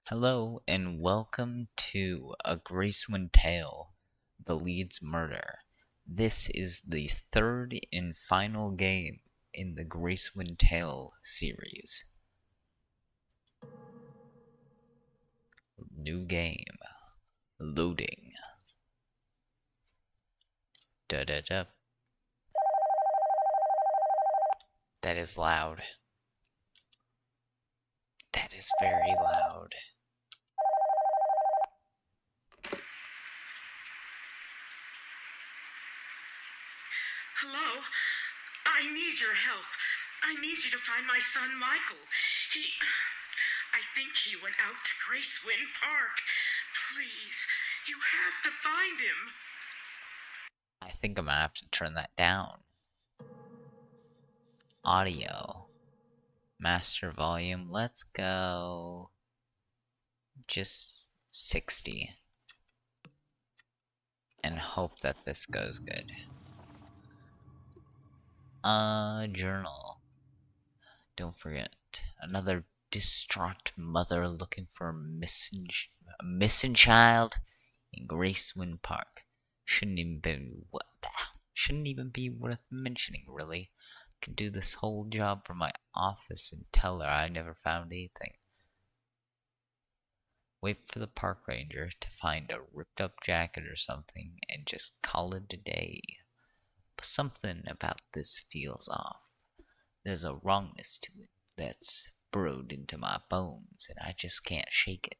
Hello and welcome to A Gracewind Tale, The Leeds Murder. This is the third and final game in the Gracewind Tale series. New game. Loading. Da-da-da. That is loud. That is very loud. Hello? I need your help. I need you to find my son, Michael. I think he went out to Gracewind Park. Please, you have to find him. I think I'm gonna have to turn that down. Audio. Master volume. Let's go. Just 60. And hope that this goes good. Journal. Don't forget. Another distraught mother looking for a missing child in Gracewind Park. Shouldn't even be worth mentioning, really. Could do this whole job from my office and tell her I never found anything. Wait for the park ranger to find a ripped up jacket or something and just call it a day. But something about this feels off. There's a wrongness to it that's burrowed into my bones, and I just can't shake it.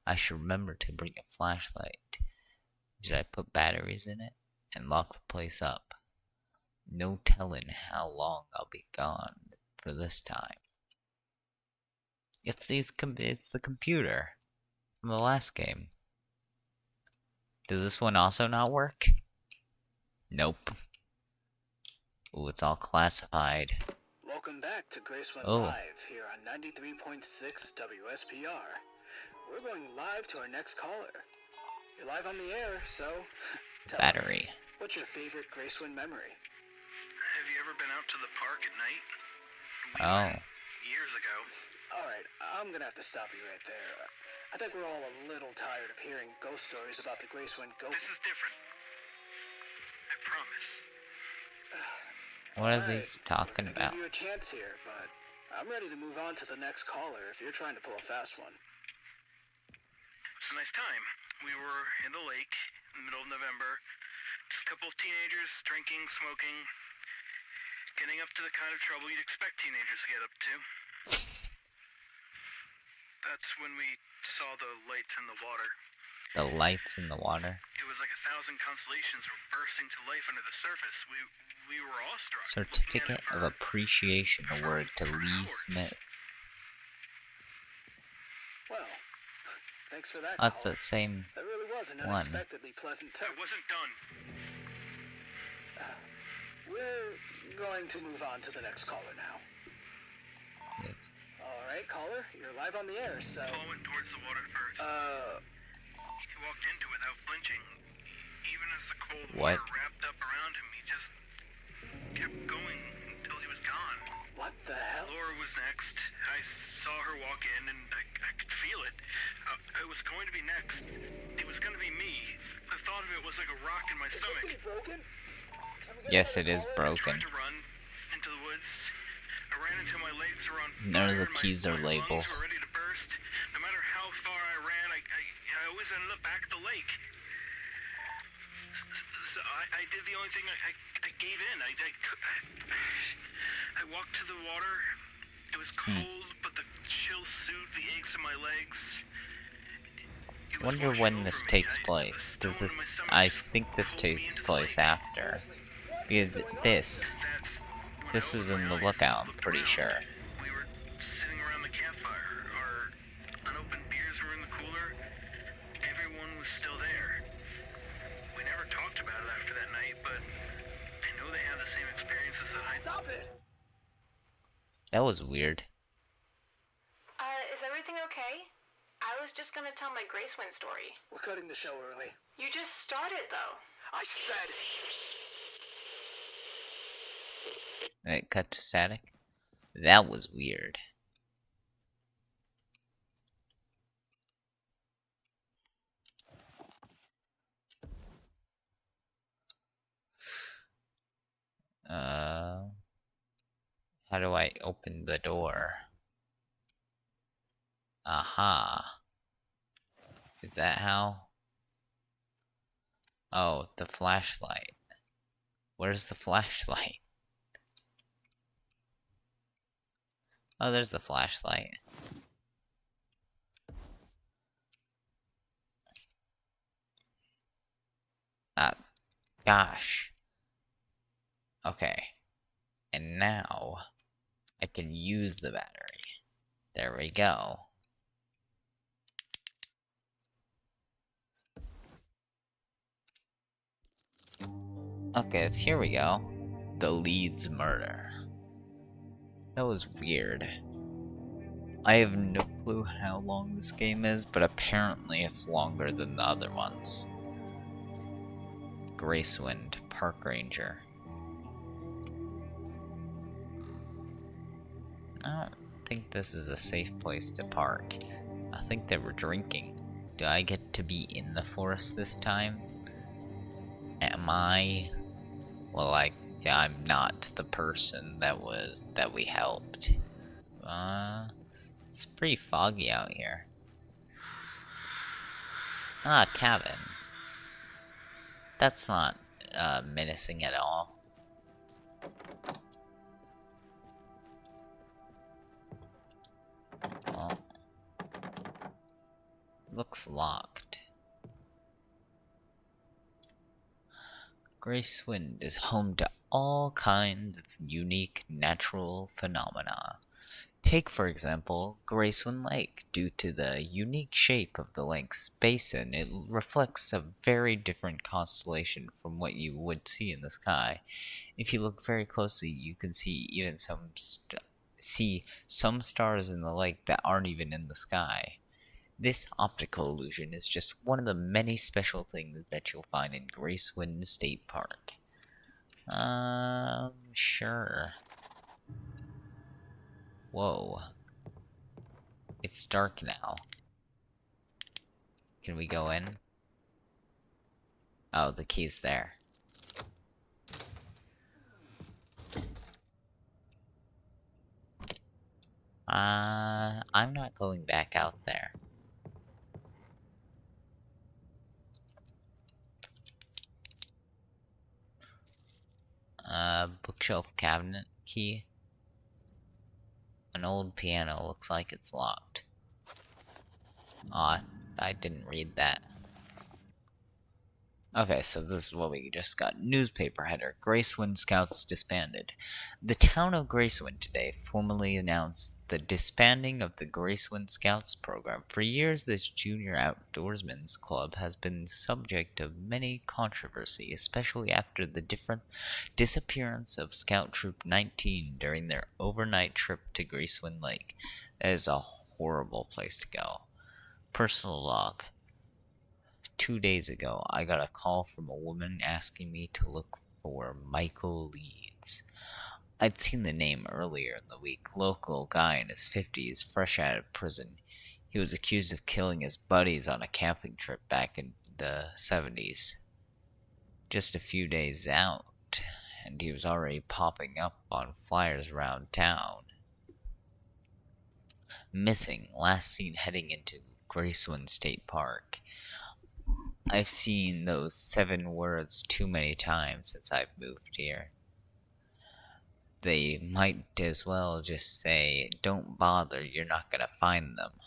I should remember to bring a flashlight. Did I put batteries in it? And lock the place up? No telling how long I'll be gone for this time. It's the computer from the last game. Does this one also not work? Nope. Ooh, it's all classified. Welcome back to Gracewind Oh. Live here on 93.6 WSPR. We're going live to our next caller. You're live on the air, so tell Battery. us, what's your favorite Gracewind memory? Have you ever been out to the park at night? Oh. Years ago. Alright, I'm gonna have to stop you right there. I think we're all a little tired of hearing ghost stories about the Gracewind ghost. This is different. I promise. What are these talking I'm about? gonna give you a chance here, but I'm ready to move on to the next caller if you're trying to pull a fast one. It's a nice time. We were in the lake in the middle of November. Just a couple of teenagers drinking, smoking, getting up to the kind of trouble you'd expect teenagers to get up to. That's when we saw the lights in the water. The lights in the water. It was like 1,000 constellations were bursting to life under the surface. We were awestruck. Certificate of Appreciation Award to Lee Smith. Well, thanks for that. That's caller. the same That really was an one. unexpectedly pleasant I turn. wasn't done. We're going to move on to the next caller now. If Alright, caller, you're live on the air, so... Paul went towards the water first. He walked into it without flinching. Even as the cold What? water wrapped up around him, he just kept going until he was gone. What the hell? Laura was next. I saw her walk in, and I could feel it. It was going to be next. It was going to be me. The thought of it was like a rock in my stomach. Is this broken? Yes, it is I broken. tried to run into the woods. I ran until my legs were on None of fire the and keys are my lungs labeled. were ready to burst. No matter how far I ran, I always ended up back at the lake. So I did the only thing. I gave in. I walked to the water. It was cold, but the chill soothed the aches in my legs. It was Wonder washing when over this me. takes A place. stone Does in this? my stomach I just think this pulled me takes into the place lake. after, because this That's when was I in opened the my eyes lookout. and I'm looked pretty around. sure. We were sitting around the campfire. Our unopened beers were in the cooler. Everyone was still there. We never talked about it after that night, but I know they had the same experiences that I did. Stop it! That was weird. Is everything okay? I was just gonna tell my Gracewind story. We're cutting the show early. You just started, though. I said... It cut to static. That was weird. How do I open the door? Aha. Is that how? Oh, the flashlight. Where's the flashlight? Oh, there's the flashlight. Ah, gosh. Okay. And now I can use the battery. There we go. Okay, here we go. The Leeds Murder. That was weird. I have no clue how long this game is, but apparently it's longer than the other ones. Gracewind, Park Ranger. I don't think this is a safe place to park. I think they were drinking. Do I get to be in the forest this time? Am I? Well, I'm not the person that we helped. It's pretty foggy out here. Ah, cabin. That's not menacing at all. Well, looks locked. Gracewind is home to all kinds of unique natural phenomena. Take, for example, Gracewind Lake. Due to the unique shape of the lake's basin, it reflects a very different constellation from what you would see in the sky. If you look very closely, you can see even some stars in the lake that aren't even in the sky. This optical illusion is just one of the many special things that you'll find in Gracewind State Park. Sure. Whoa. It's dark now. Can we go in? Oh, the key's there. I'm not going back out there. Bookshelf cabinet key. An old piano, looks like it's locked. Aw, I didn't read that. Okay, so this is what we just got. Newspaper header. Gracewind Scouts disbanded. The town of Gracewind today formally announced the disbanding of the Gracewind Scouts program. For years, this junior outdoorsmen's club has been subject of many controversy, especially after the disappearance of Scout Troop 19 during their overnight trip to Gracewind Lake. That is a horrible place to go. Personal log. 2 days ago, I got a call from a woman asking me to look for Michael Leeds. I'd seen the name earlier in the week. Local guy in his 50s, fresh out of prison. He was accused of killing his buddies on a camping trip back in the 70s. Just a few days out, and he was already popping up on flyers around town. Missing, last seen heading into Gracewind State Park. I've seen those 7 words too many times since I've moved here. They might as well just say, "Don't bother, you're not gonna find them."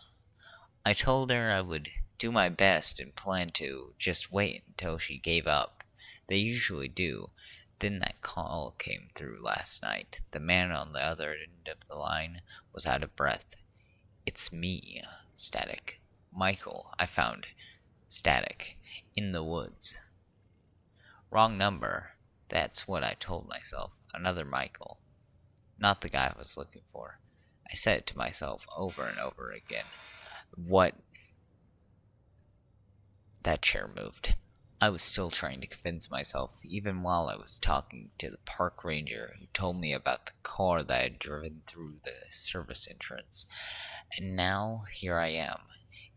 I told her I would do my best and plan to just wait until she gave up. They usually do. Then that call came through last night. The man on the other end of the line was out of breath. "It's me, Static. Michael, I found Static in the woods." Wrong number. That's what I told myself. Another Michael. Not the guy I was looking for. I said it to myself over and over again. What? That chair moved. I was still trying to convince myself, even while I was talking to the park ranger who told me about the car that I had driven through the service entrance. And now, here I am,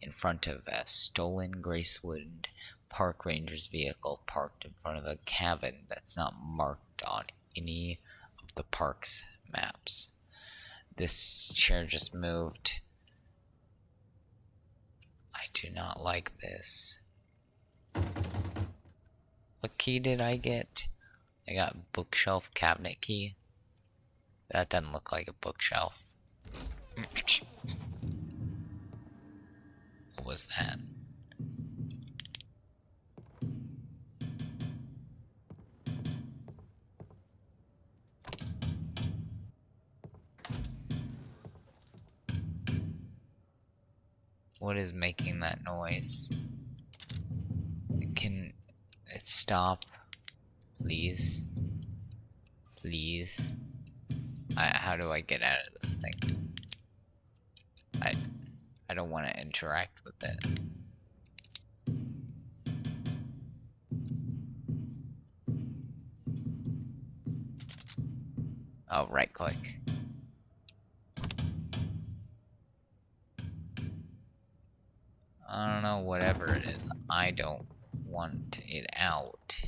in front of a stolen Gracewood park ranger's vehicle parked in front of a cabin that's not marked on any of the park's maps. This chair just moved. I do not like this. What key did I get? I got bookshelf cabinet key. That doesn't look like a bookshelf. What was that? What is making that noise? Can it stop? Please? Please? How do I get out of this thing? I don't want to interact with it. Oh, right click. I don't know, whatever it is. I don't want it out.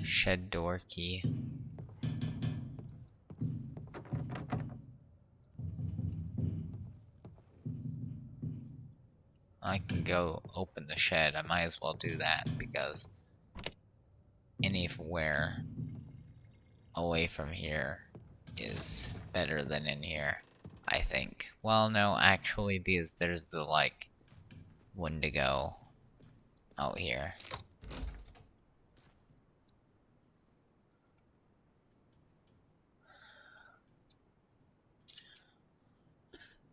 Shed door key. I can go open the shed. I might as well do that because anywhere away from here is better than in here, I think. Well, no, actually, because there's the, like, Wendigo out here.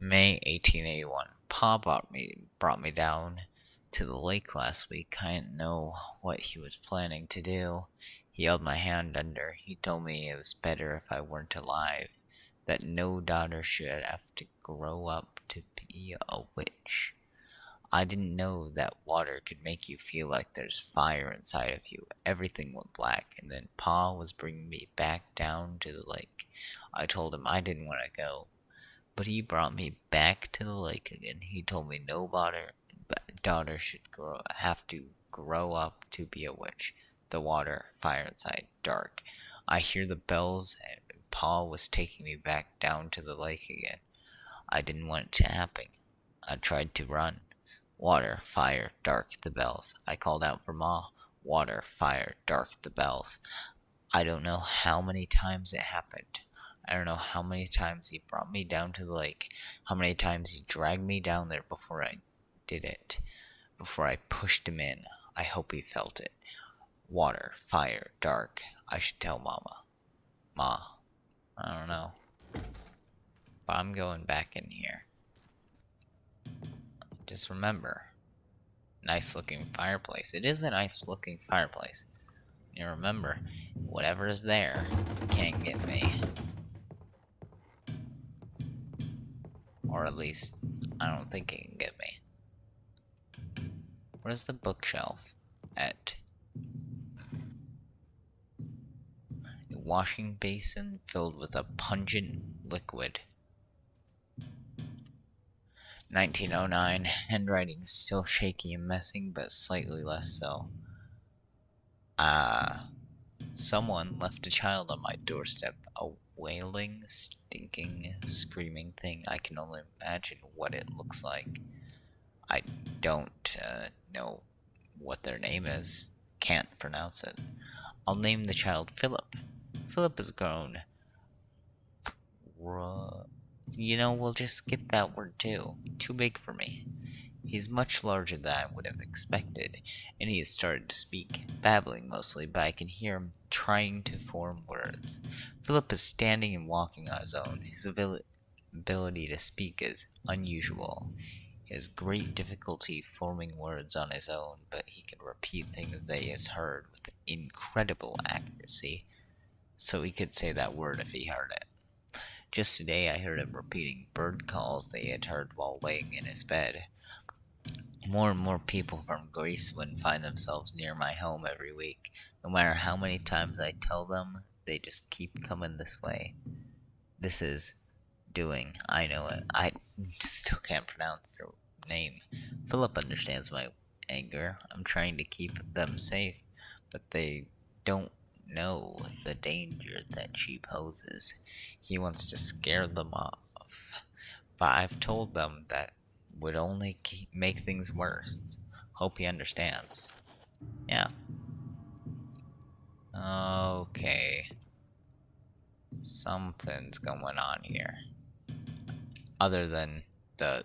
May 1881. Pa brought me down to the lake last week. I didn't know what he was planning to do. He held my hand under. He told me it was better if I weren't alive, that no daughter should have to grow up to be a witch. I didn't know that water could make you feel like there's fire inside of you. Everything went black, and then Pa was bringing me back down to the lake. I told him I didn't want to go, but he brought me back to the lake again. He told me no daughter should have to grow up to be a witch. The water, fire inside, dark. I hear the bells, and Pa was taking me back down to the lake again. I didn't want it to happen. I tried to run. Water, fire, dark, the bells. I called out for Ma. Water, fire, dark, the bells. I don't know how many times it happened. I don't know how many times he brought me down to the lake, how many times he dragged me down there before I did it, before I pushed him in. I hope he felt it. Water, fire, dark. I should tell Mama. Ma. I don't know. But I'm going back in here. Just remember, nice looking fireplace. It is a nice looking fireplace. You remember, whatever is there can't get me. Or at least, I don't think it can get me. Where's the bookshelf at? A washing basin filled with a pungent liquid. 1909, handwriting still shaky and messing, but slightly less so. Someone left a child on my doorstep. A wailing, stinking, screaming thing. I can only imagine what it looks like. I don't know what their name is. Can't pronounce it. I'll name the child Philip. Philip is grown. We'll just skip that word too. Too big for me. He's much larger than I would have expected, and he has started to speak, babbling mostly, but I can hear him trying to form words. Philip is standing and walking on his own. His ability to speak is unusual. He has great difficulty forming words on his own, but he can repeat things that he has heard with incredible accuracy. So he could say that word if he heard it. Just today I heard him repeating bird calls that he had heard while laying in his bed. More and more people from Greasewood find themselves near my home every week. No matter how many times I tell them, they just keep coming this way. This is doing, I know it. I still can't pronounce their name. Philip understands my anger. I'm trying to keep them safe, but they don't know the danger that she poses. He wants to scare them off, but I've told them that would only make things worse. Hope he understands. Yeah. Okay. Something's going on here. Other than the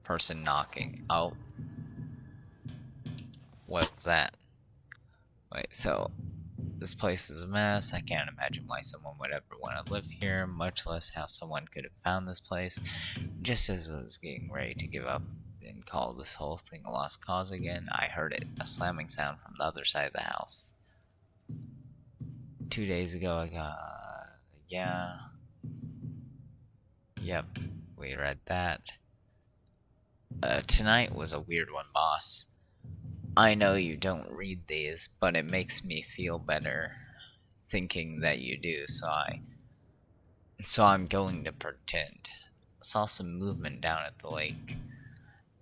person knocking. Oh, what's that? Wait, so this place is a mess. I can't imagine why someone would ever want to live here, much less how someone could have found this place. Just as I was getting ready to give up and call this whole thing a lost cause again, I heard it, a slamming sound from the other side of the house. 2 days ago, I got. Yeah. Yep, we read that. Tonight was a weird one, boss. I know you don't read these, but it makes me feel better thinking that you do, so I'm going to pretend. I saw some movement down at the lake.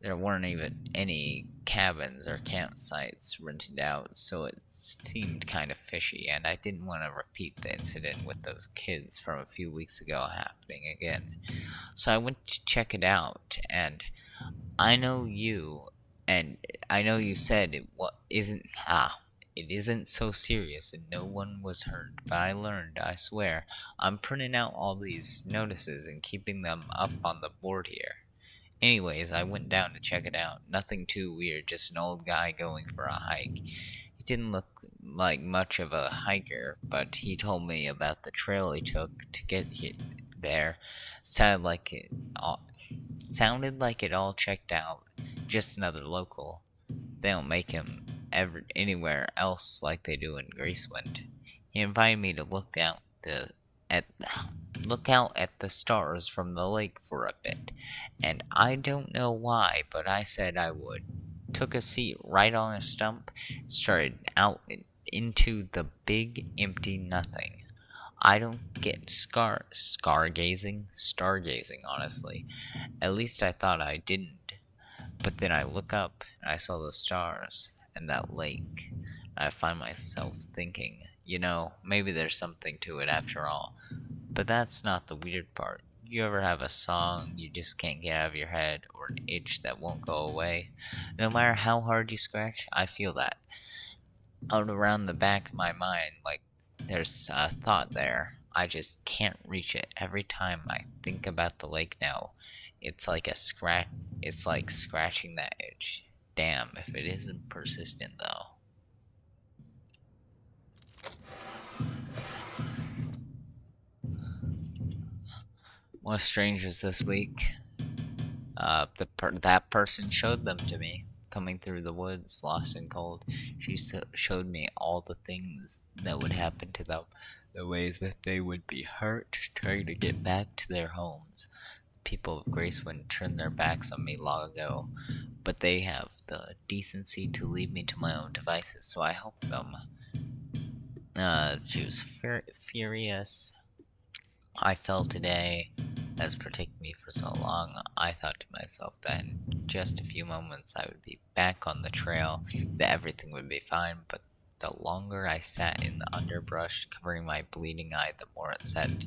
There weren't even any cabins or campsites rented out, so it seemed kind of fishy, and I didn't want to repeat the incident with those kids from a few weeks ago happening again. So I went to check it out, and I know you, and I know you said it isn't so serious and no one was hurt, but I learned, I swear. I'm printing out all these notices and keeping them up on the board here. Anyways, I went down to check it out. Nothing too weird, just an old guy going for a hike. He didn't look like much of a hiker, but he told me about the trail he took to get there. Sounded like it all, Sounded like it all checked out. Just another local. They don't make him ever anywhere else like they do in Gracewind. He invited me to at look out at the stars from the lake for a bit, and I don't know why, but I said I would. Took a seat right on a stump, started out into the big empty nothing. I don't get stargazing, honestly. At least I thought I didn't. But then I look up and I saw the stars and that lake. I find myself thinking, maybe there's something to it after all. But that's not the weird part. You ever have a song you just can't get out of your head, or an itch that won't go away? No matter how hard you scratch, I feel that out around the back of my mind, like there's a thought there. I just can't reach it. Every time I think about the lake now, it's like a scratch. It's like scratching that itch. Damn, if it isn't persistent though. More strangers this week. That person showed them to me, coming through the woods, lost and cold. She showed me all the things that would happen to them, the ways that they would be hurt trying to get back to their homes. People of Gracewind turned their backs on me long ago, but they have the decency to leave me to my own devices, so I helped them. She was furious. I fell today, as protected me for so long. I thought to myself that in just a few moments I would be back on the trail, that everything would be fine, but the longer I sat in the underbrush, covering my bleeding eye, the more it said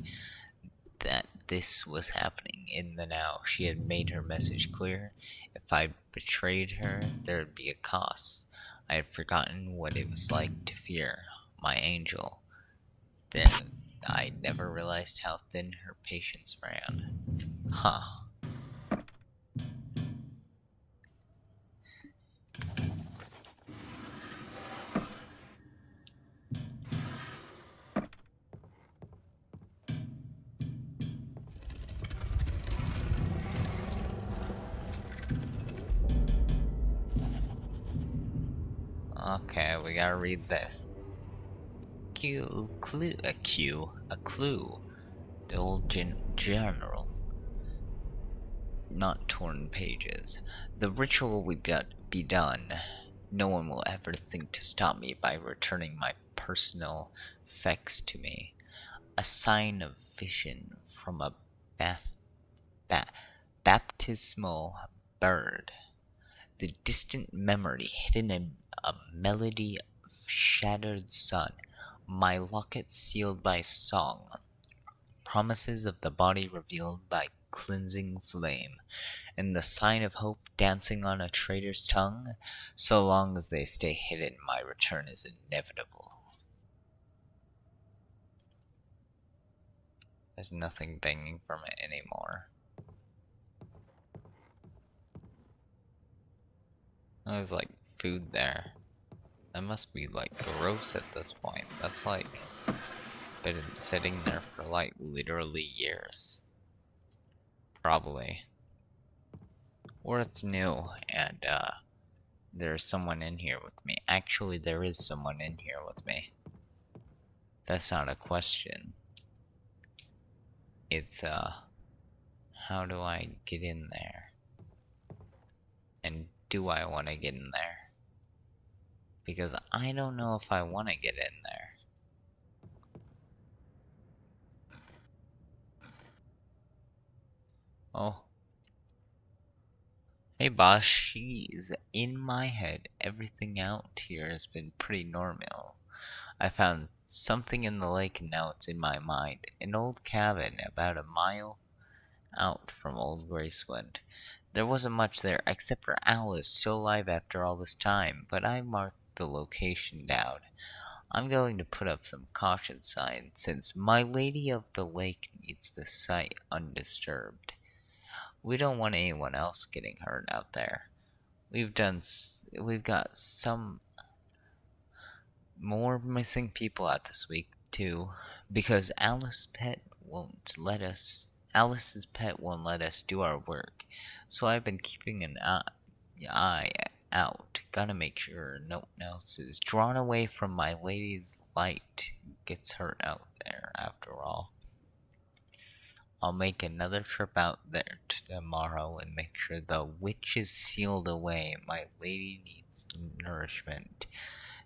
that this was happening in the now. She had made her message clear. If I betrayed her, there would be a cost. I had forgotten what it was like to fear my angel. Then I never realized how thin her patience ran. Huh. Okay, we gotta read this. A clue. The old general. Not torn pages. The ritual will be done. No one will ever think to stop me by returning my personal effects to me. A sign of vision from a bath, baptismal bird. The distant memory hidden in a melody of shattered sun, my locket sealed by song, promises of the body revealed by cleansing flame, and the sign of hope dancing on a traitor's tongue. So long as they stay hidden, my return is inevitable. There's nothing banging from it anymore. There's like food there. That must be like gross at this point. That's like been sitting there for like literally years. Probably. Or it's new and there's someone in here with me. Actually, there is someone in here with me. That's not a question. It's how do I get in there? And do I want to get in there? Because I don't know if I want to get in there. Oh. Hey boss, she's in my head. Everything out here has been pretty normal. I found something in the lake and now it's in my mind. An old cabin about a mile out from Old Gracewind. There wasn't much there except for Alice, still alive after all this time, but I marked the location down. I'm going to put up some caution signs since My Lady of the Lake needs the site undisturbed. We don't want anyone else getting hurt out there. We've got some more missing people out this week too, because Alice's pet won't let us do our work. So I've been keeping an eye out. Gotta make sure no one else is drawn away from My Lady's light. Gets hurt out there after all. I'll make another trip out there tomorrow and make sure the witch is sealed away. My lady needs nourishment.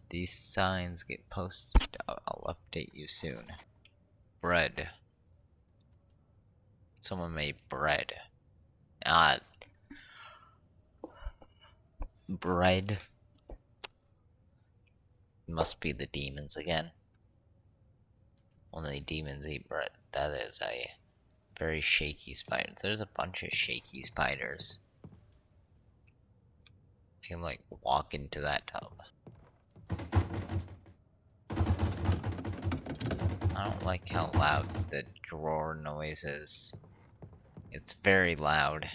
These signs get posted. I'll update you soon. Bread. Someone made bread. Ah, bread. Must be the demons again. Only demons eat bread. That is a very shaky spider. There's a bunch of shaky spiders. I can like walk into that tub. I don't like how loud the drawer noise is. It's very loud.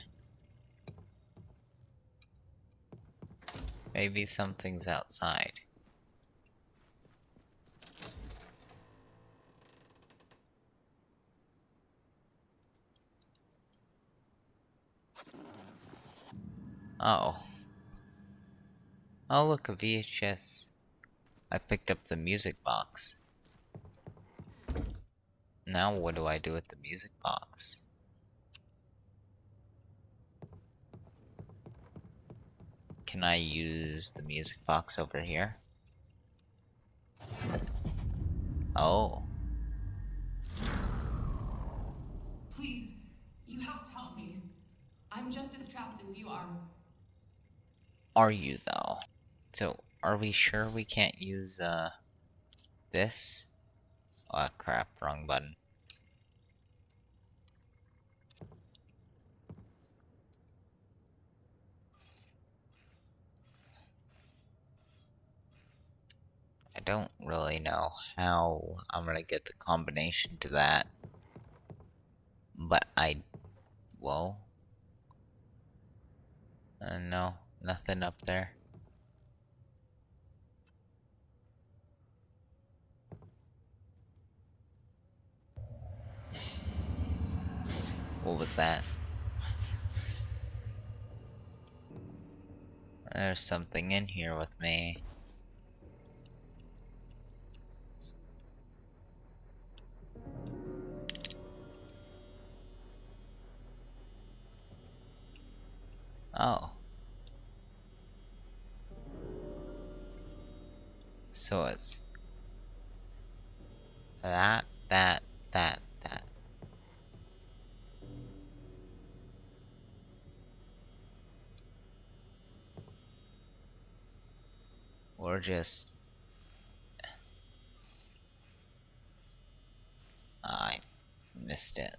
Maybe something's outside. Oh. Oh, look, a VHS. I picked up the music box. Now what do I do with the music box? Can I use the music box over here? Oh. Please, you have to help me. I'm just as trapped as you are. Are you though? So, are we sure we can't use, this? Oh crap, wrong button. I don't really know how I'm gonna get the combination to that. But whoa. No, nothing up there. What was that? There's something in here with me. Oh. So it's that. Or just... I missed it.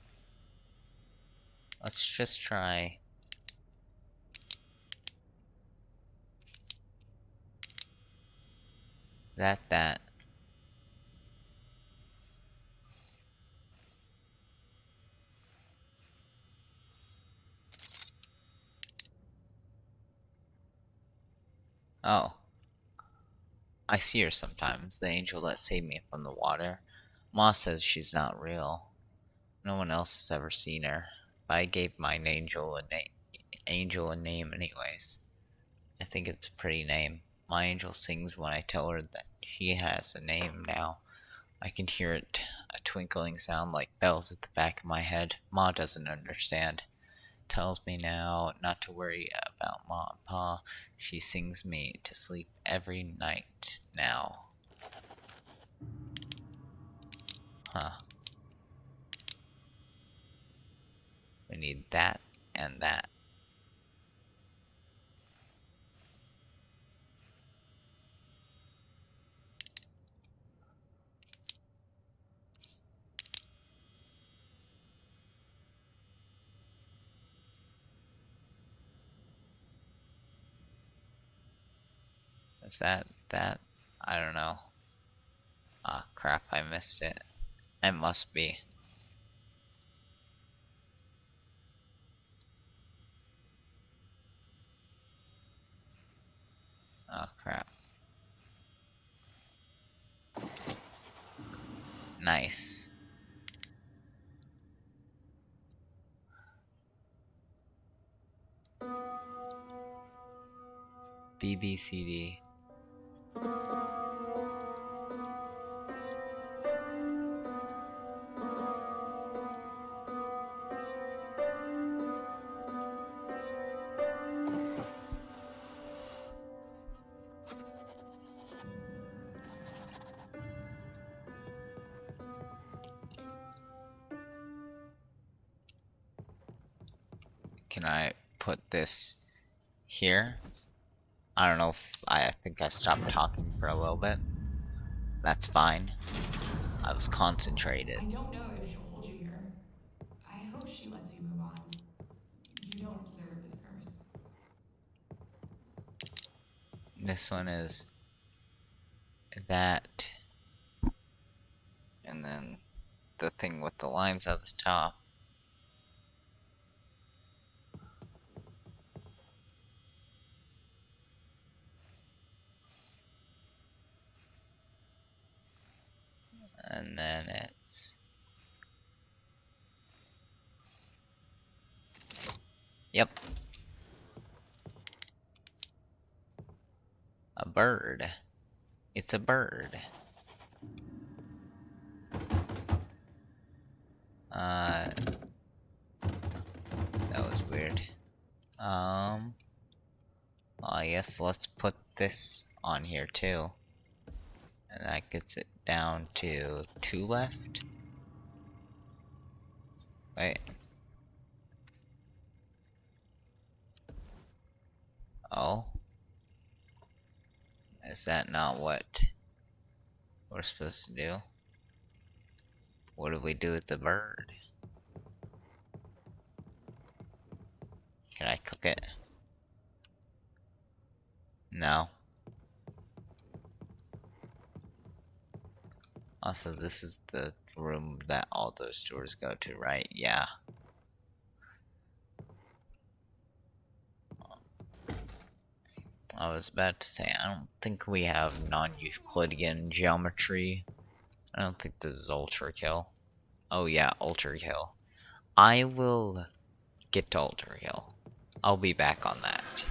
Let's just try... that. Oh. I see her sometimes, the angel that saved me from the water. Ma says she's not real. No one else has ever seen her. But I gave my angel a name anyways. I think it's a pretty name. My angel sings when I tell her that she has a name now. I can hear it, a twinkling sound like bells at the back of my head. Ma doesn't understand. Tells me now not to worry about Ma and Pa. She sings me to sleep every night now. Huh. We need that and that. Is that that? I don't know. Ah, crap, I missed it. It must be. Oh, crap. Nice. BBCD. Can I put this here? I don't know if I think I stopped talking for a little bit. That's fine. I was concentrated. I don't know if she'll hold you here. I hope she lets you move on. You don't deserve this curse. This one is that. And then the thing with the lines at the top. And then it's... Yep. A bird. It's a bird. That was weird. Well, I guess let's put this on here too. And that gets it down to 2 left. Wait. Oh. Is that not what we're supposed to do? What do we do with the bird? Can I cook it? No. Also, this is the room that all those doors go to, right? Yeah. I was about to say, I don't think we have non-Euclidean geometry. I don't think this is ultra kill. Oh yeah, ultra kill. I will get to ultra kill. I'll be back on that.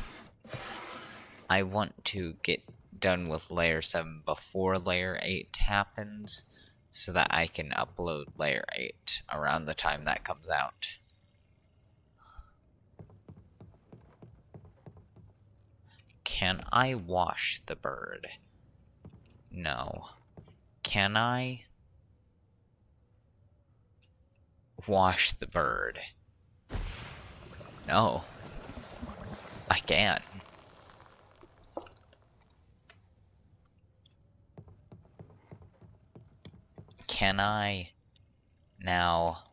I want to get done with layer 7 before layer 8 happens, so that I can upload layer 8 around the time that comes out. Can I wash the bird? No. Can I wash the bird? No. I can't. Can I now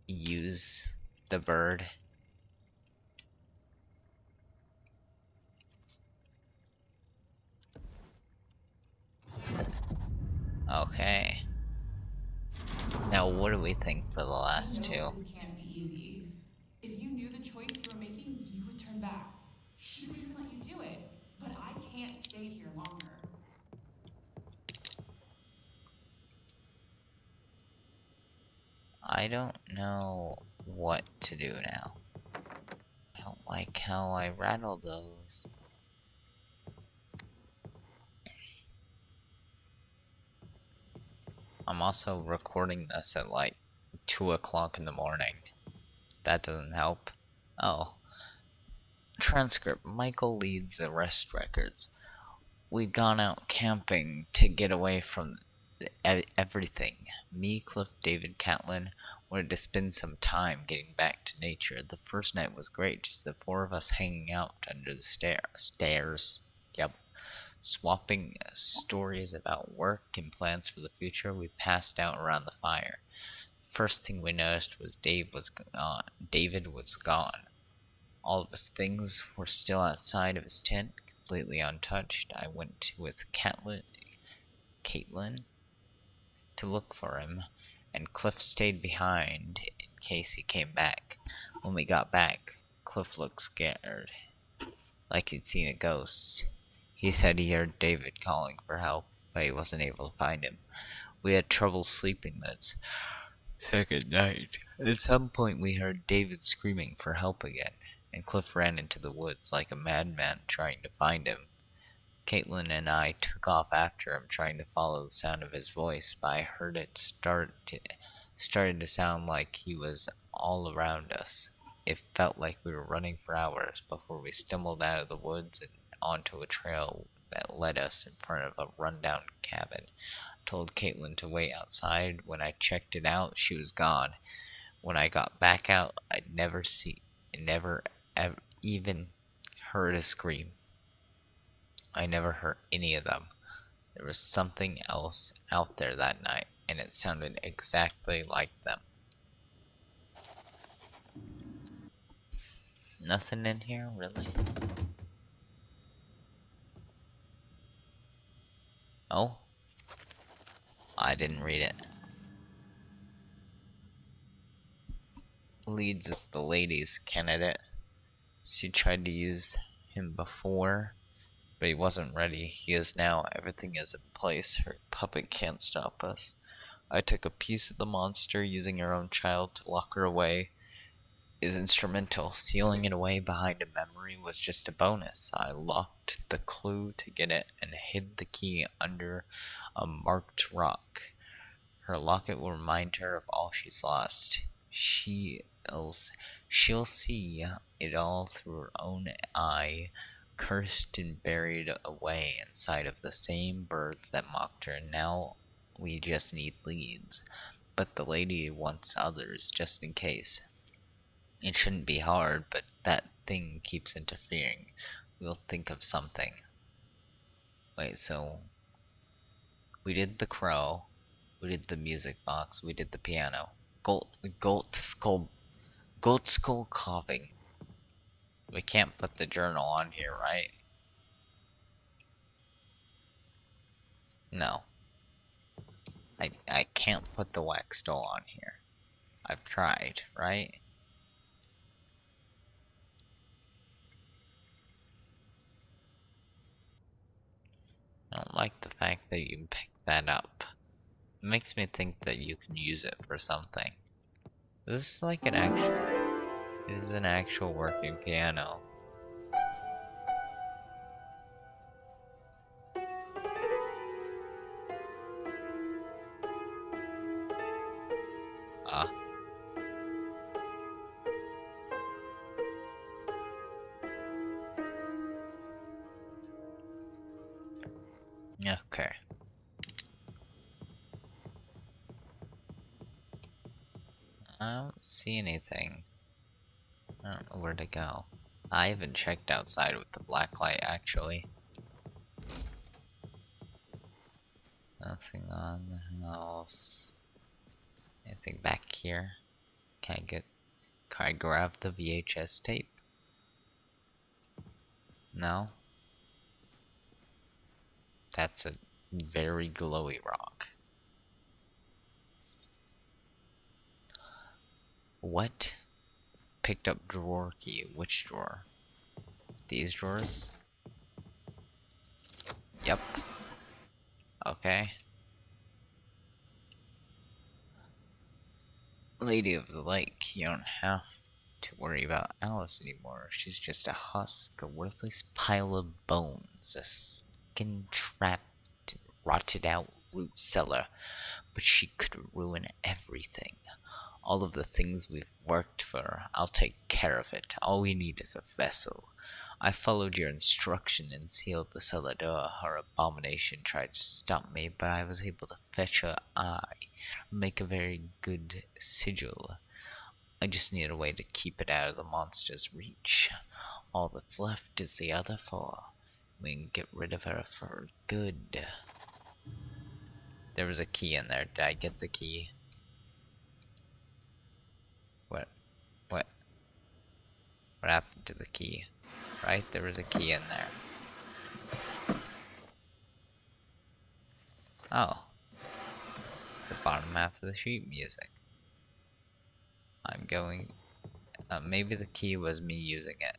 use the bird? Okay. Now, what do we think for the I last know two? this can't be easy. If you knew the choice you were making, you would turn back. She would even let you do it. But I can't stay here longer. I don't know what to do now. I don't like how I rattled those. I'm also recording this at like 2 o'clock in the morning. That doesn't help. Oh. Transcript. Michael Leeds arrest records. We'd gone out camping to get away from everything. Me, Cliff, David, Catlin wanted to spend some time getting back to nature. The first night was great, just the four of us hanging out under the stairs. Yep. Swapping stories about work and plans for the future. We passed out around the fire. First thing we noticed was David was gone. All of his things were still outside of his tent, completely untouched. I went with Caitlin, to look for him, and Cliff stayed behind in case he came back. When we got back, Cliff looked scared, like he'd seen a ghost. He said he heard David calling for help, but he wasn't able to find him. We had trouble sleeping that second night. At some point, we heard David screaming for help again, and Cliff ran into the woods like a madman trying to find him. Caitlin and I took off after him, trying to follow the sound of his voice, but I heard it started to sound like he was all around us. It felt like we were running for hours before we stumbled out of the woods and onto a trail that led us in front of a rundown cabin. I told Caitlin to wait outside. When I checked it out, she was gone. When I got back out, I'd never even heard a scream. I never heard any of them. There was something else out there that night, and it sounded exactly like them. Nothing in here, really? Oh? I didn't read it. Leeds is the lady's candidate. She tried to use him before, but he wasn't ready. He is now. Everything is in place. Her puppet can't stop us. I took a piece of the monster, using her own child to lock her away. Is instrumental. Sealing it away behind a memory was just a bonus. I locked the clue to get it and hid the key under a marked rock. Her locket will remind her of all she's lost. She'll see it all through her own eye, cursed and buried away inside of the same birds that mocked her. Now we just need leads. But the lady wants others, just in case. It shouldn't be hard, but that thing keeps interfering. We'll think of something. Wait, so we did the crow, we did the music box, we did the piano. Goat skull coughing. We can't put the journal on here, right? No. I can't put the wax doll on here. I've tried, right? I don't like the fact that you picked that up. It makes me think that you can use it for something. Is this like an actual... It is an actual working piano. Ah. Okay. I don't see anything. I don't know where to go. I haven't checked outside with the black light, actually. Nothing on the house. Anything back here? Can I grab the VHS tape? No? That's a very glowy rock. What? Picked up drawer key. Which drawer? These drawers? Yep. Okay. Lady of the Lake, you don't have to worry about Alice anymore. She's just a husk, a worthless pile of bones, a skin-trapped, rotted-out root cellar. But she could ruin everything. All of the things we've worked for, I'll take care of it. All we need is a vessel. I followed your instruction and sealed the cellar door. Her abomination tried to stop me, but I was able to fetch her eye, make a very good sigil. I just need a way to keep it out of the monster's reach. All that's left is the other four. We can get rid of her for good. There was a key in there. Did I get the key? What? What? What happened to the key? Right? There was a key in there. Oh. The bottom half of the sheet music. I'm going... maybe the key was me using it.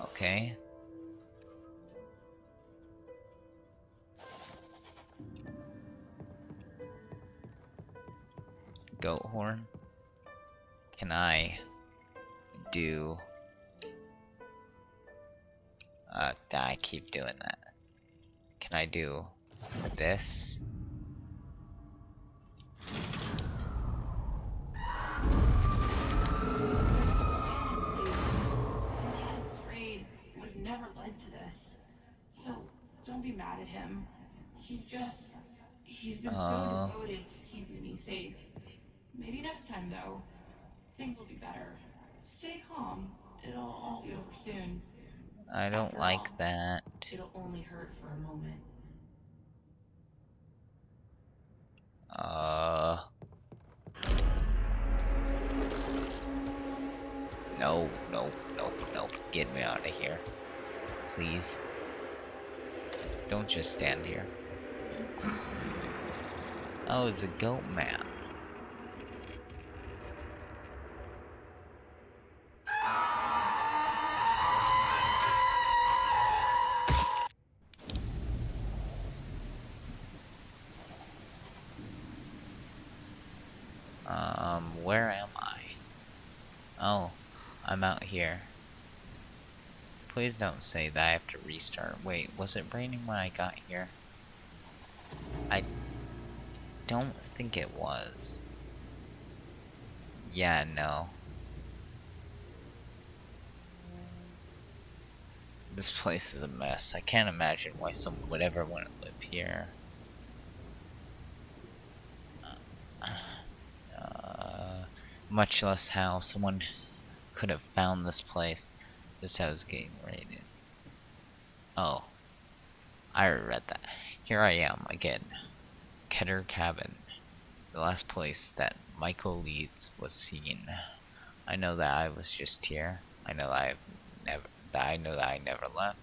Okay. Goat horn. Can I do... I keep doing that. Can I do this? Had strayed, would have never led to this. So don't be mad at him. He's been so devoted to keeping me safe. Maybe next time though, things will be better. Stay calm. It'll all be over soon. I don't After like all, that. it'll only hurt for a moment. No, no, no, no. Get me out of here. Please. Don't just stand here. Oh, it's a goat man. Where am I? Oh, I'm out here. Please don't say that I have to restart. Wait, was it raining when I got here? I don't think it was. Yeah, no. This place is a mess. I can't imagine why someone would ever want to live here. Much less how someone could have found this place just as I was getting raided. Oh, I read that. Here I am again. Keter Cabin, the last place that Michael Leeds was seen. I know that I was just here. I know that I never left.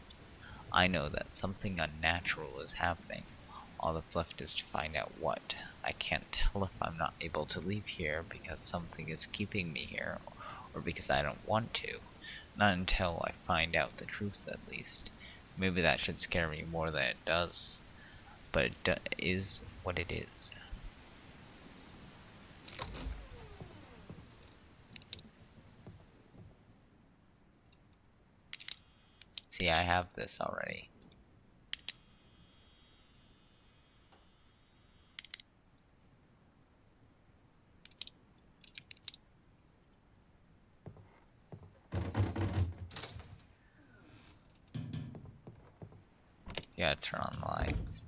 I know that something unnatural is happening. All that's left is to find out what. I can't tell if I'm not able to leave here because something is keeping me here, or because I don't want to. Not until I find out the truth, at least. Maybe that should scare me more than it does. But it is what it is. See, I have this already. Gotta turn on the lights.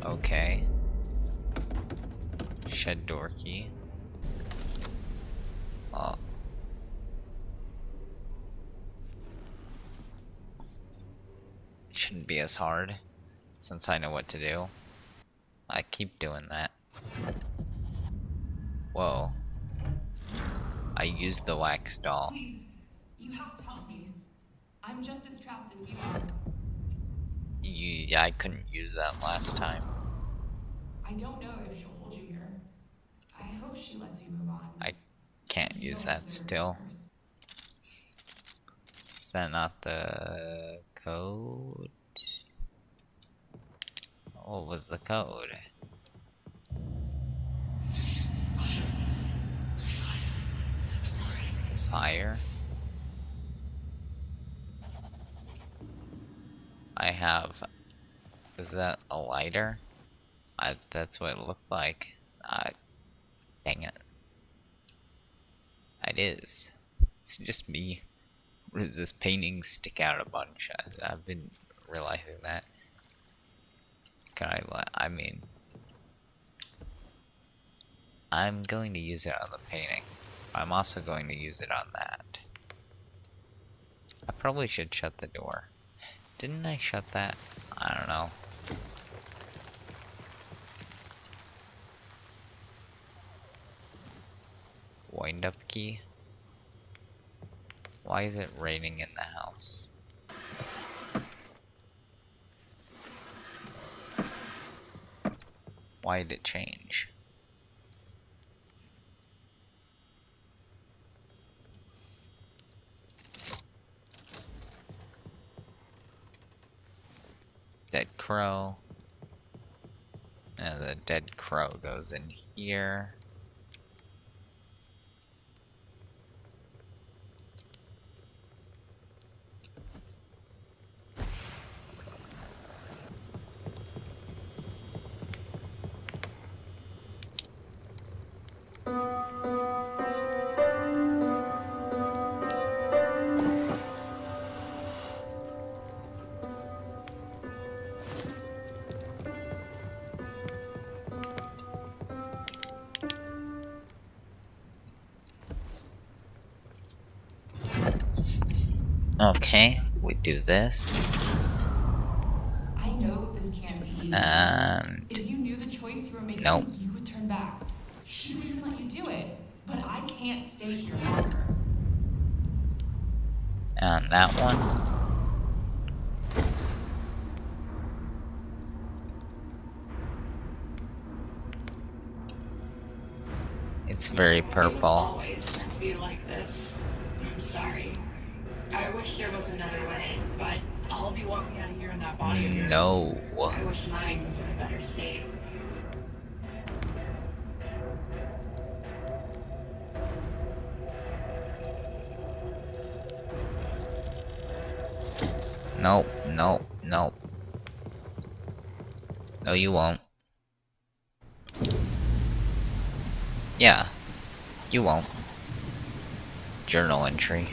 Okay. Shed door key. Oh. It shouldn't be as hard, since I know what to do. I keep doing that. Whoa. I used the wax doll. Please, you have to help me. I'm just as trapped as you are. Yeah, I couldn't use that last time. I don't know if she'll hold you here. I hope she lets you move on. I can't You use don't that deserve still. whiskers. Is that not the code? What was the code? Fire? I have... Is that a lighter? That's what it looked like. Dang it. It is. It's just me. Or does this painting stick out a bunch? I've been realizing that. I mean... I'm going to use it on the painting. I'm also going to use it on that. I probably should shut the door. Didn't I shut that? I don't know. Wind up key? Why is it raining in the house? Why did it change? Dead crow. And the dead crow goes in here. Okay, we do this. I know this can't be easy. And If you knew the choice you were making, nope. you would turn back. She would even let you do it. But I can't stay here longer. And that one. It's very It was purple. always meant to be like this. I'm sorry. I wish there was another way, but I'll be walking out of here in that body of yours. No. I wish mine was in a better state. Nope, nope, nope. No, you won't. Yeah, you won't. Journal entry.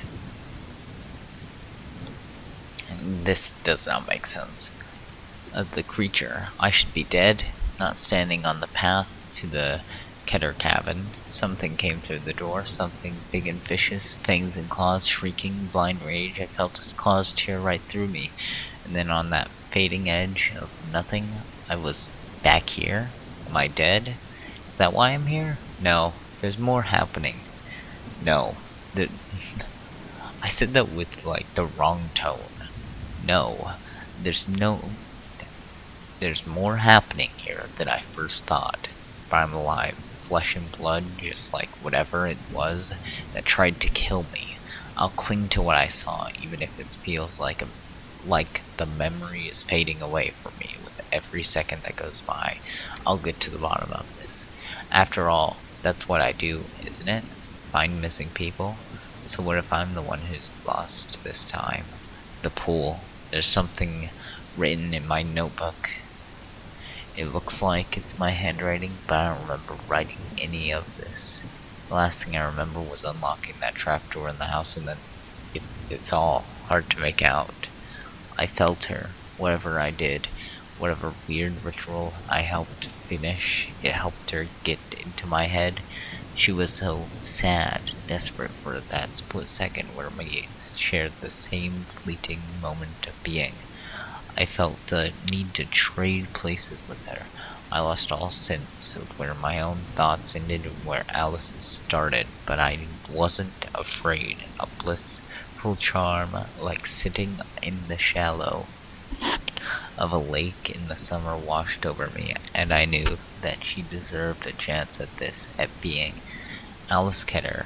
This does not make sense. The creature. I should be dead, not standing on the path to the Keter cabin. Something came through the door, something big and vicious, fangs and claws, shrieking, blind rage. I felt his claws tear right through me. And then on that fading edge of nothing, I was back here. Am I dead? Is that why I'm here? No, there's more happening. No. I said that with, like, the wrong tone. No. There's more happening here than I first thought. But I'm alive. Flesh and blood, just like whatever it was that tried to kill me. I'll cling to what I saw, even if it feels like the memory is fading away from me with every second that goes by. I'll get to the bottom of this. After all, that's what I do, isn't it? Find missing people. So what if I'm the one who's lost this time? The pool. There's something written in my notebook. It looks like it's my handwriting, but I don't remember writing any of this. The last thing I remember was unlocking that trapdoor in the house, and then it's all hard to make out. I felt her, whatever I did, whatever weird ritual I helped finish, it helped her get into my head. She was so sad, desperate for that split second where we shared the same fleeting moment of being. I felt the need to trade places with her. I lost all sense of where my own thoughts ended and where Alice's started, but I wasn't afraid. A blissful charm, like sitting in the shallow of a lake in the summer, washed over me, and I knew that she deserved a chance at this, at being Alice Kenner.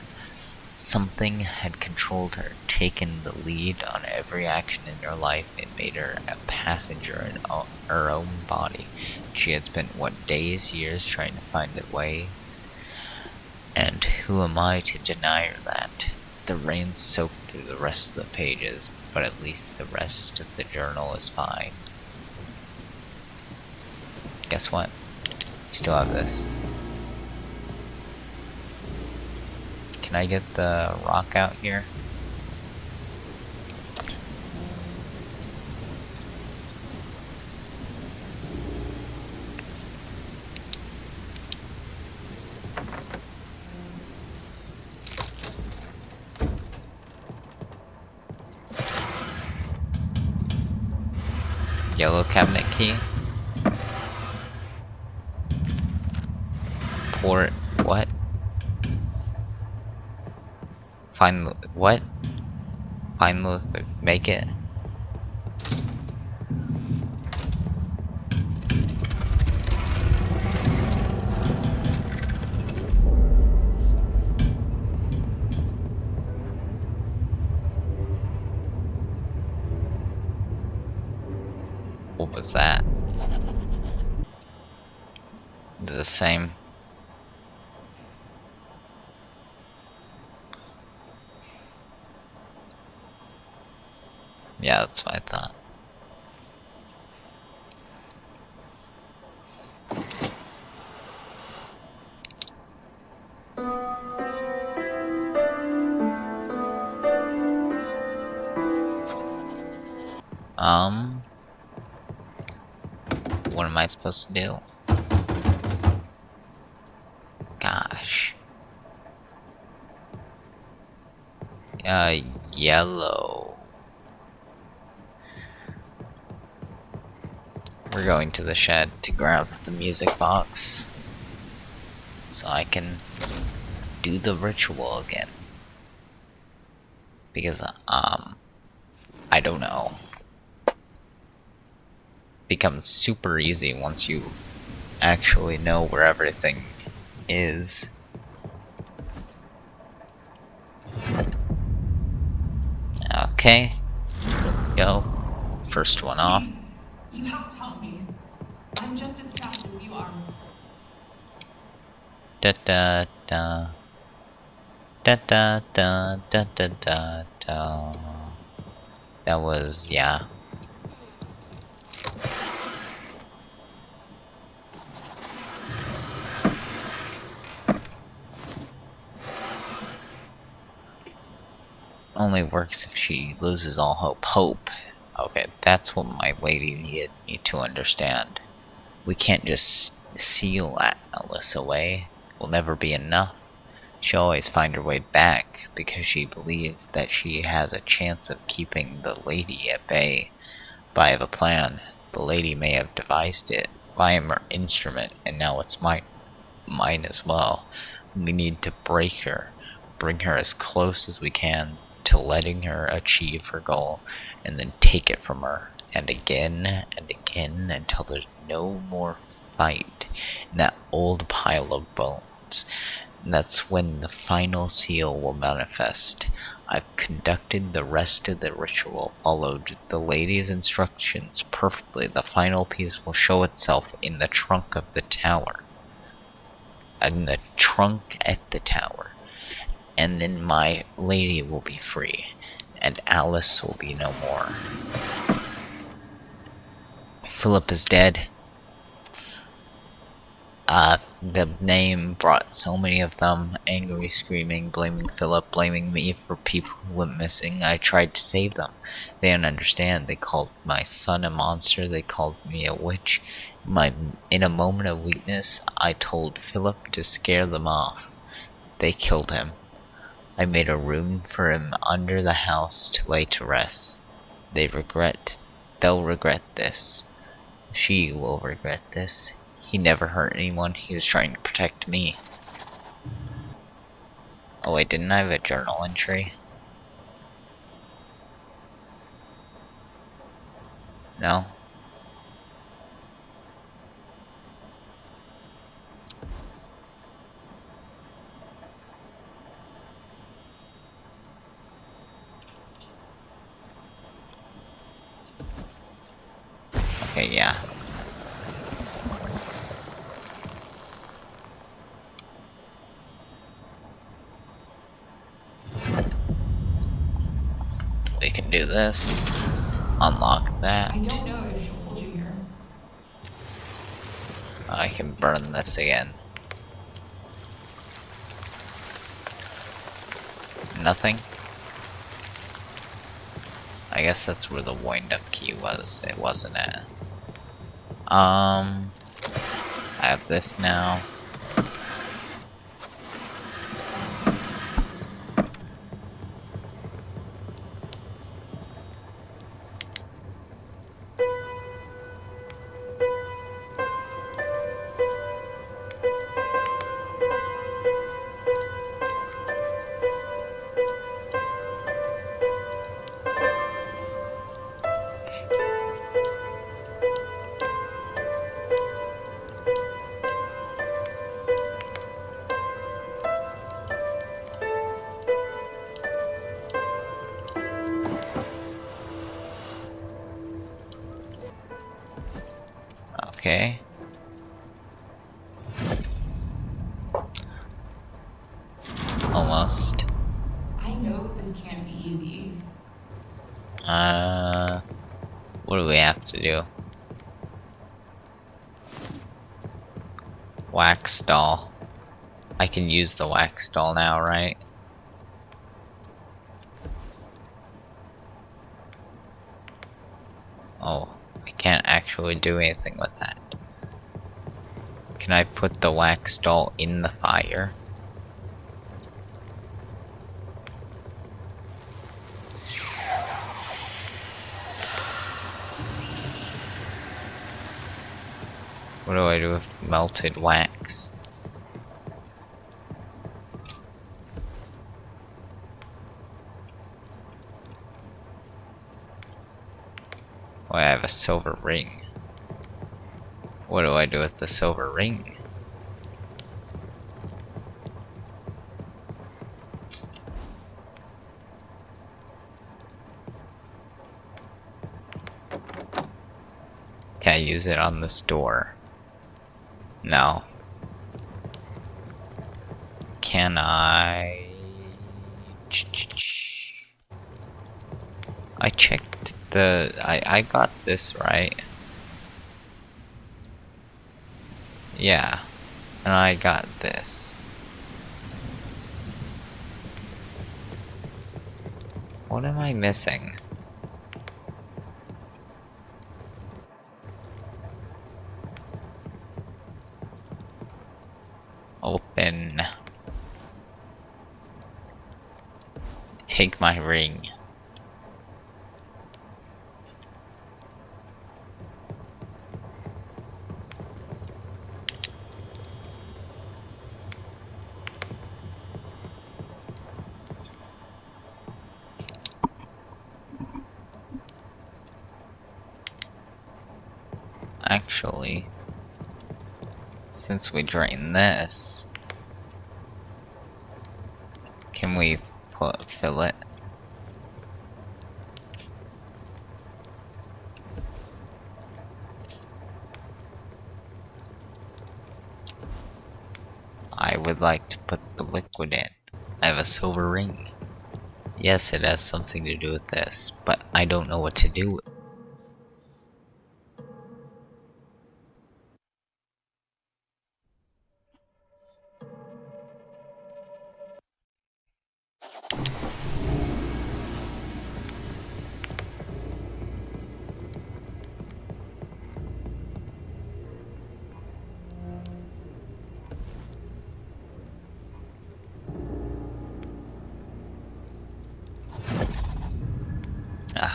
Something had controlled her, taken the lead on every action in her life. It made her a passenger in her own body. She had spent, days, years trying to find a way. And who am I to deny her that? The rain soaked through the rest of the pages, but at least the rest of the journal is fine. Guess what? We still have this. Can I get the rock out here? Yellow cabinet key. Port. What? Find the. What? Find the. Make it. What was that? The same. Yeah, that's what I thought. What am I supposed to do? Gosh. Yellow. We're going to the shed to grab the music box so I can do the ritual again. Because, I don't know. Becomes super easy once you actually know where everything is. Okay. Go. First one off. Please, you have to help me. I'm just as trapped as you are. Da da da. Da da da da da da da. That was, yeah. Only works if she loses all hope. Hope. Okay, that's what my lady needed me to understand. We can't just seal Alice away. Will never be enough. She'll always find her way back because she believes that she has a chance of keeping the lady at bay. But I have a plan. The lady may have devised it. I am her instrument, and now it's mine as well. We need to break her, bring her as close as we can to letting her achieve her goal, and then take it from her, and again until there's no more fight in that old pile of bones. And that's when the final seal will manifest. I've conducted the rest of the ritual, followed the lady's instructions perfectly. The final piece will show itself in the trunk of the tower. In the trunk at the tower. And then my lady will be free, and Alice will be no more. Philip is dead. The name brought so many of them, angry, screaming, blaming Philip, blaming me for people who went missing. I tried to save them. They didn't understand. They called my son a monster. They called me a witch. In a moment of weakness, I told Philip to scare them off. They killed him. I made a room for him under the house to lay to rest. They'll regret this. She will regret this. He never hurt anyone. He was trying to protect me. Oh wait, didn't I have a journal entry? No? Okay, yeah. We can do this. Unlock that. I don't know if she'll hold you here. I can burn this again. Nothing? I guess that's where the wind-up key was. It wasn't it. I have this now. Okay. Almost. I know this can't be easy. What do we have to do? Wax doll. I can use the wax doll now, right? Oh, I can't actually do anything with that. Can I put the wax doll in the fire? What do I do with melted wax? Oh, I have a silver ring. What do I do with the silver ring? Can I use it on this door? No. Can I? I checked the. I got this right. Yeah. And I got this. What am I missing? Open. Take my ring. Actually, since we drain this, can we fill it? I would like to put the liquid in. I have a silver ring. Yes, it has something to do with this, but I don't know what to do.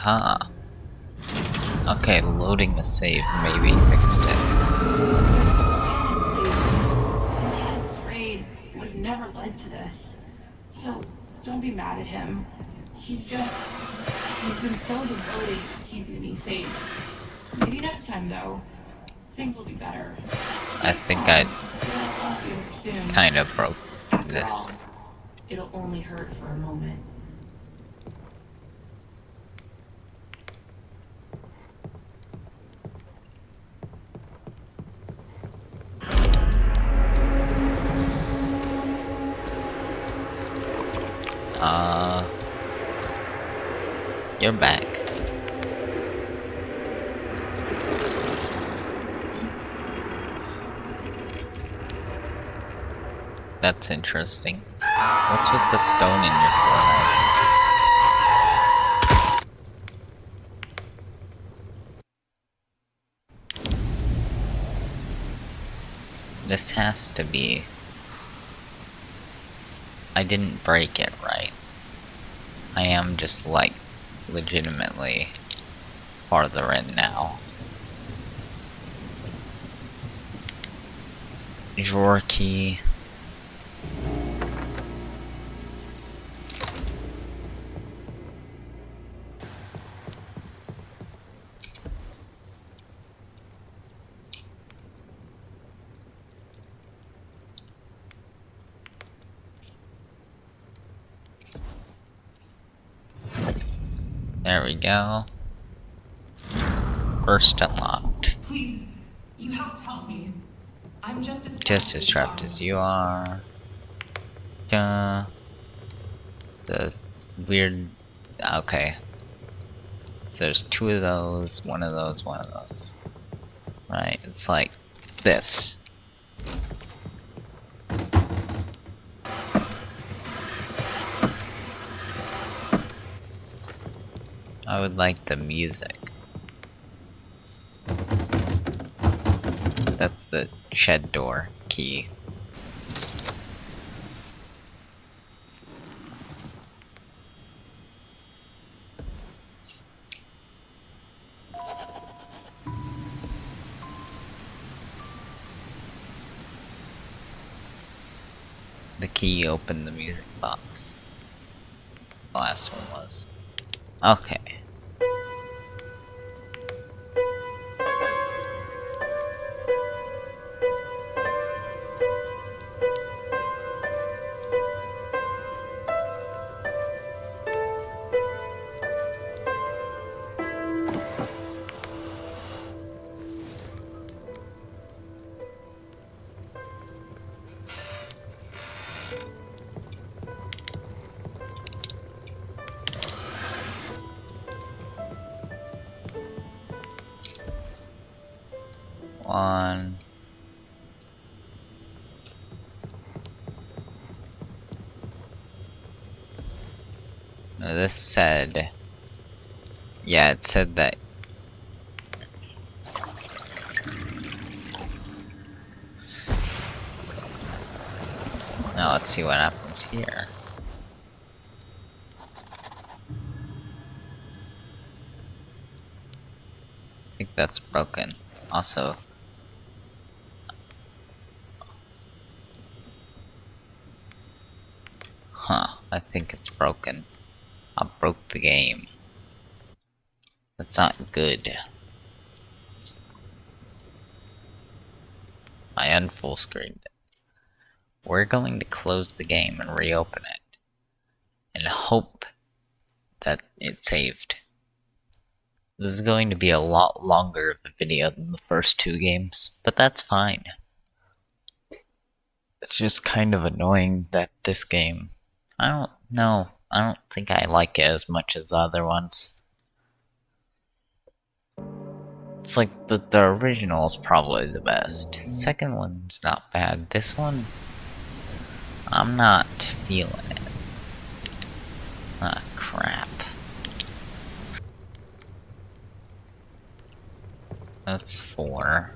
Aha. Okay, loading the save maybe fixed it. There's a plan in place. If he hadn't strayed, it would have never led to this. So, don't be mad at him. He's been so devoted to keeping me safe. Maybe next time, though, things will be better. I think I We'll all be over soon. kind of broke After this. all, it'll only hurt for a moment. You're back. That's interesting. What's with the stone in your forehead? This has to be... I didn't break it, right? I am just, like, legitimately farther in now. Drawer key. There we go. First unlocked. Please, you have to help me. I'm Just as trapped as you are. The weird... Okay. So there's two of those, one of those, one of those. Right? It's like this. I would like the music. That's the shed door key. The key opened the music box. The last one was. Okay. One. No, this said... Yeah, it said that... Now let's see what happens here. I think that's broken. Also... Huh, I think it's broken. I broke the game. That's not good. I unfull screened it. We're going to close the game and reopen it. And hope that it saved. This is going to be a lot longer of a video than the first two games, but that's fine. It's just kind of annoying that this game... I don't know. I don't think I like it as much as the other ones. It's like the original is probably the best. Second one's not bad. This one, I'm not feeling it. Ah, crap. That's 4.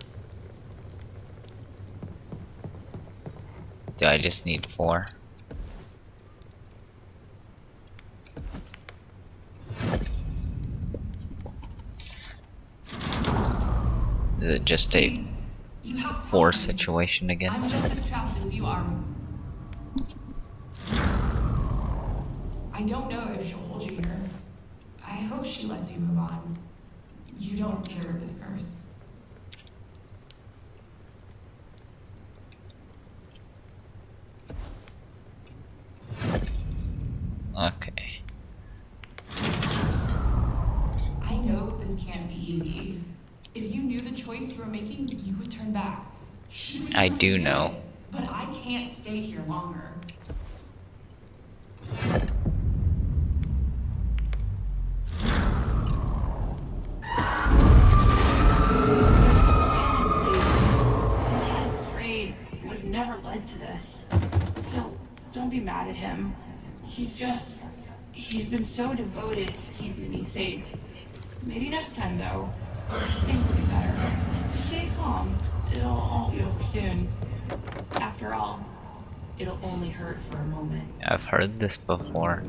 Do I just need 4? it just a Please, you have to help war me. situation again? I'm just as trapped as you are. I don't know if she'll hold you here. I hope she lets you move on. You don't deserve this curse. Okay. I know this can't be easy. If you knew the choice you were making, you would turn back. She would I never do do know. it. But I can't stay here longer. There's a plan in place. If I had it straight, it would have never led to this. So don't be mad at him. He's been so devoted to keeping me safe. Maybe next time, though, things will be better. Stay calm. It'll all be over soon. After all, it'll only hurt for a moment. I've heard this before.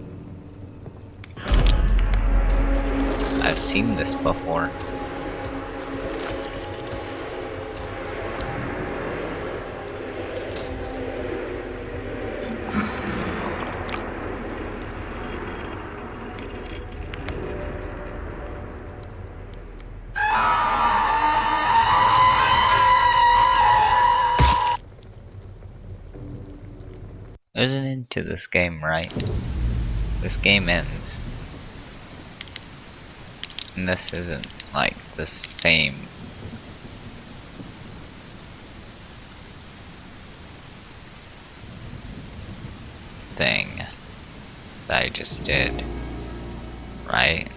I've seen this before. There's an end to this game, right? This game ends. And this isn't like the same thing that I just did, right?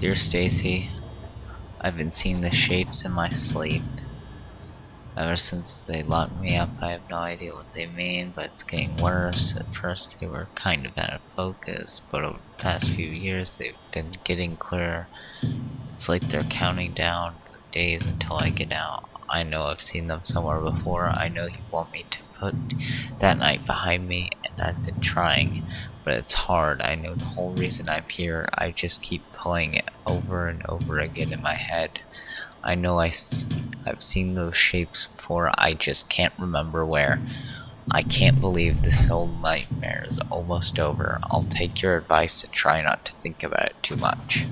Dear Stacy, I've been seeing the shapes in my sleep. Ever since they locked me up, I have no idea what they mean, but it's getting worse. At first, they were kind of out of focus, but over the past few years, they've been getting clearer. It's like they're counting down the days until I get out. I know I've seen them somewhere before. I know you want me to put that night behind me, and I've been trying, but it's hard. I know the whole reason I'm here. I just keep playing it over and over again in my head. I know I've seen those shapes before, I just can't remember where. I can't believe this whole nightmare is almost over. I'll take your advice and try not to think about it too much.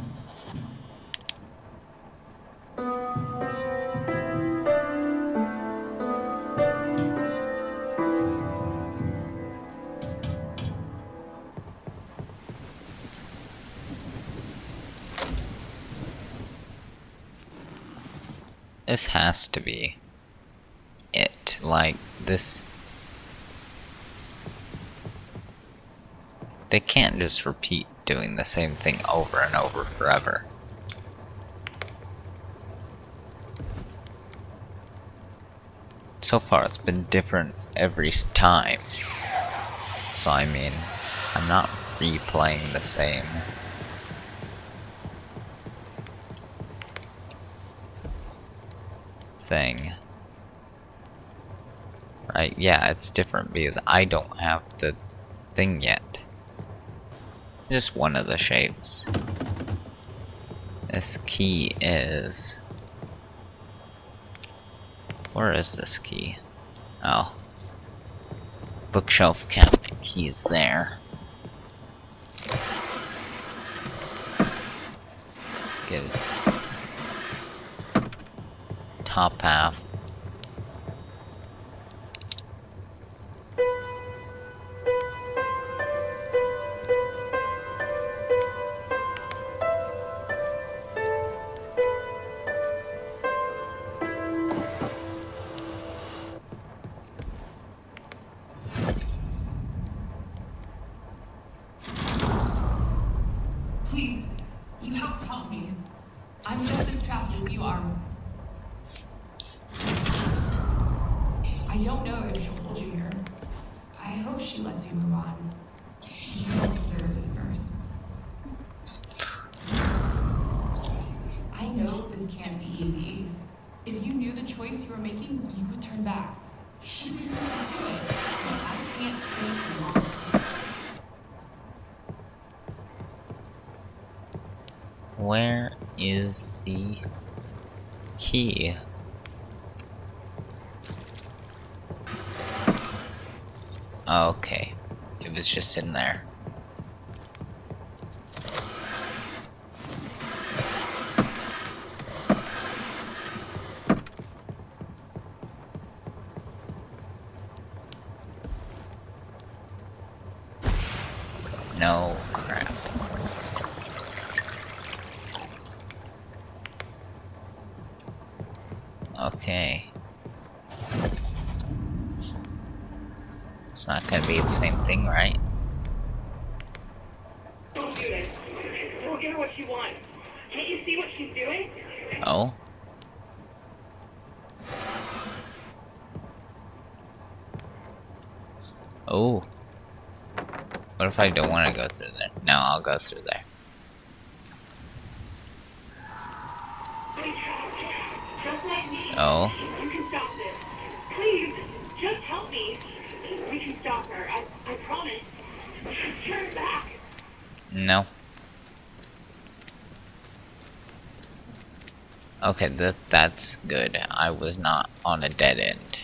This has to be it. Like, this... They can't just repeat doing the same thing over and over forever. So far, it's been different every time. So, I mean, I'm not replaying the same thing. Right? Yeah, it's different because I don't have the thing yet. Just one of the shapes. This key is... Where is this key? Oh. Bookshelf cabinet key is there. Get its top half. Please, you have to help me. I'm just as trapped as you are. I don't know if she'll hold you here. I hope she lets you move on. You don't deserve this curse. I know this can't be easy. If you knew the choice you were making, you would turn back. Should we really do it? I can't stay here long. Where is the key? Okay. It was just in there. No crap. Okay. It's not gonna be the same thing, right? Don't do this. Don't give her what she wants. Can't you see what she's doing? Oh? Oh. What if I don't want to go through there? No, I'll go through there. Just like me. Oh? You can stop this. Please, just help me. We can stop her. I promise. Just turn back. No. Okay, that's good. I was not on a dead end.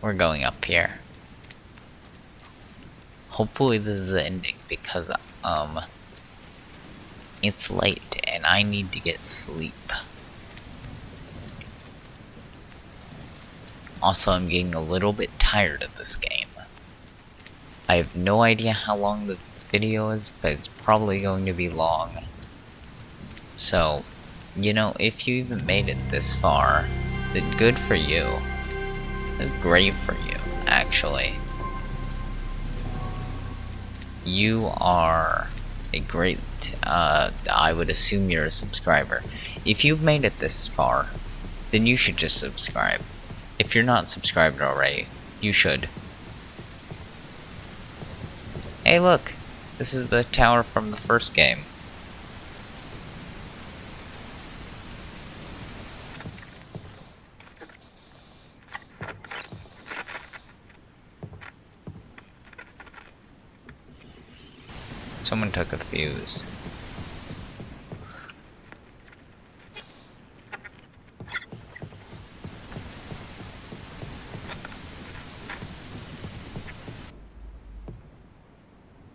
We're going up here. Hopefully this is the ending because it's late and I need to get sleep. Also, I'm getting a little bit tired of this game. I have no idea how long the video is, but it's probably going to be long. So, you know, if you even made it this far, then good for you. It's great for you, actually. You are a great, I would assume you're a subscriber. If you've made it this far, then you should just subscribe. If you're not subscribed already, you should. Hey look, this is the tower from the first game. Someone took a fuse.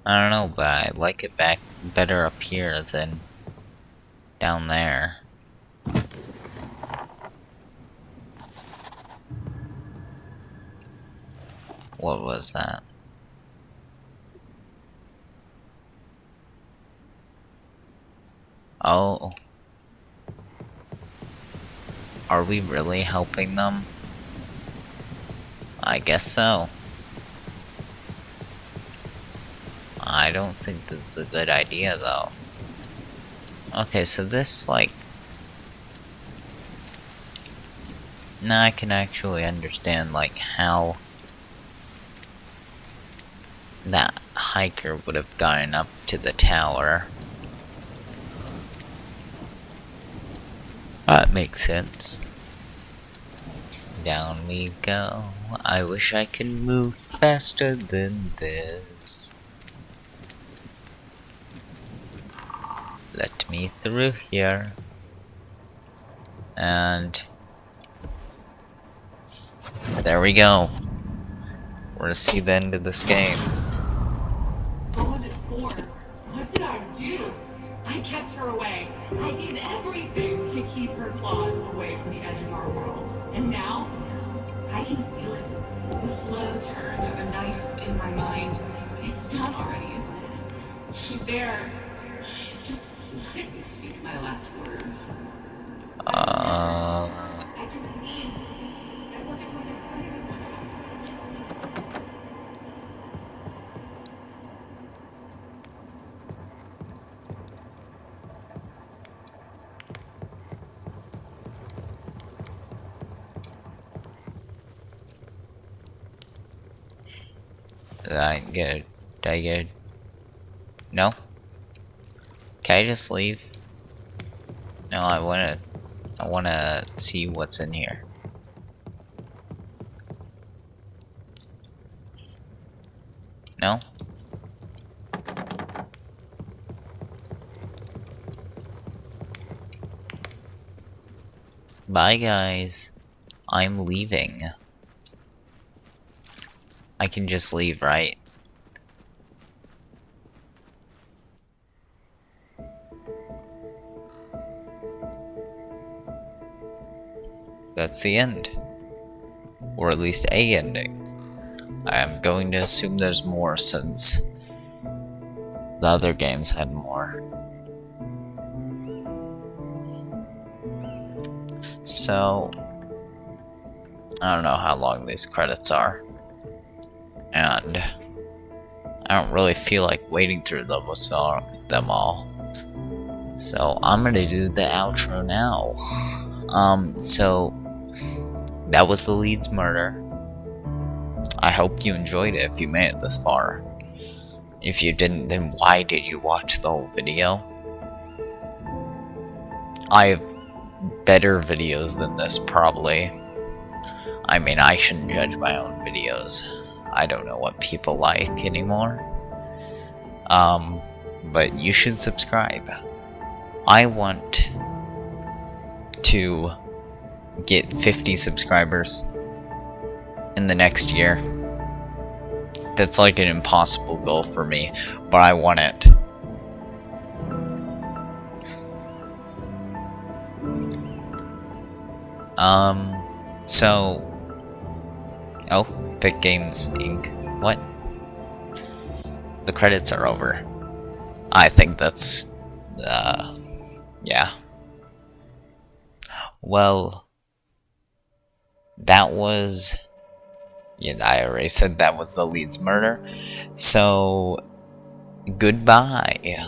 I don't know, but I like it back better up here than down there. What was that? Oh. Are we really helping them? I guess so. I don't think this is a good idea, though. Okay, so this, like... Now I can actually understand, like, how that hiker would have gotten up to the tower. That makes sense. Down we go. I wish I could move faster than this. Let me through here. And there we go. We're gonna see the end of this game. What was it for? What did I do? I kept her away. I did everything to keep her claws away from the edge of our world. And now, I can feel it. The slow turn of a knife in my mind. It's done already, isn't it? She's there. She's just letting me speak my last words. I didn't mean. I wasn't going to hurt anyone. I just Did I get it? No? Can I just leave? No, I wanna see what's in here. No? Bye, guys. I'm leaving. I can just leave, right? That's the end. Or at least a ending. I'm going to assume there's more since the other games had more. So, I don't know how long these credits are. And I don't really feel like waiting through them all. So I'm gonna do the outro now. So that was the Leeds Murder. I hope you enjoyed it if you made it this far. If you didn't, then why did you watch the whole video? I have better videos than this, probably. I mean, I shouldn't judge my own videos. I don't know what people like anymore. But you should subscribe. I want to get 50 subscribers in the next year. That's like an impossible goal for me, but I want it. So... Oh, Epic Games Inc. What? The credits are over. I think that's... yeah. Well... That was... Yeah, I already said that was the Leeds Murder. So... Goodbye.